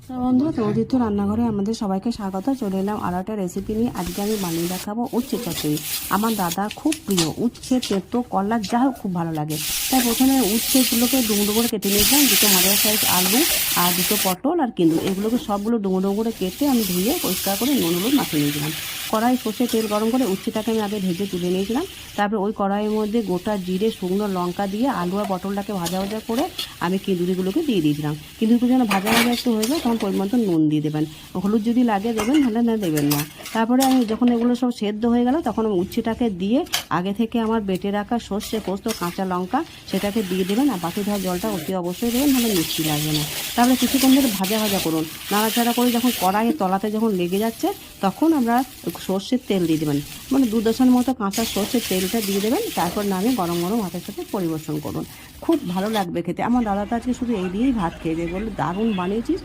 বন্ধুরা, প্রদীপ্ত রান্নাঘরে আমাদের সবাইকে স্বাগত। চলে এলাম আরও একটা রেসিপি নিয়ে। আজকে আমি বানিয়ে দেখাবো উচ্ছে চচ্চড়ি। আমার দাদার খুব প্রিয় উচ্ছে, তেঁতো, কলা যা হোক খুব ভালো লাগে। তাই প্রথমে উচ্ছেগুলোকে ডুমো ডুমো করে কেটে নিয়েছিলাম। দুটো মাঝারি সাইজ আলু আর দুটো পটল আর কিন্দুর, এগুলোকে সবগুলো ডুমো ডুমো করে কেটে আমি ধুয়ে পরিষ্কার করে নুন হলুদ মাখিয়ে নিয়েছিলাম। কড়াই সর্ষে তেল গরম করে উচ্ছেটাকে আমি আগে ভেজে তুলে নিয়েছিলাম। তারপরে ওই কড়াইয়ের মধ্যে গোটা জিরে, শুকনো লঙ্কা দিয়ে আলু আর পটলটাকে ভাজা ভাজা করে আমি কিন্দুরিগুলোকে দিয়ে দিয়েছিলাম। কিন্দুরিগুলো যেন ভাজা ভাজা একটু হয়ে যায় তখন পরিমাণ মতো নুন দিয়ে দেবেন। হলুদ যদি লাগে দেবেন, নাহলে না দেবেন না। তারপরে আমি যখন এগুলো সব সেদ্ধ হয়ে গেল তখন আমি উচ্ছেটাকে দিয়ে আগে থেকে আমার বেটে রাখা সর্ষে, পোস্ত, কাঁচা লঙ্কা সেটাকে দিয়ে দেবেন। আর বাকি ধোয়া জলটা অতি অবশ্যই দেবেন, নাহলে মিষ্টি লাগবে না। তারপরে কিছুক্ষণ ধরে ভাজা ভাজা করুন, নাড়াচাড়া করে যখন কড়াইয়ের তলাতে যখন লেগে যাচ্ছে তখন আমরা সর্ষের তেল দিয়ে দেবেন, মানে 2 মতো কাঁচা সর্ষের তেলটা দিয়ে দেবেন। তারপর নামিয়ে গরম গরম ভাতের সাথে পরিবেশন করুন, খুব ভালো লাগবে খেতে। আমার দাদা তো আজকে শুধু এই দিয়েই ভাত খেয়ে দেবে, বলে দারুণ বানিয়েছিস,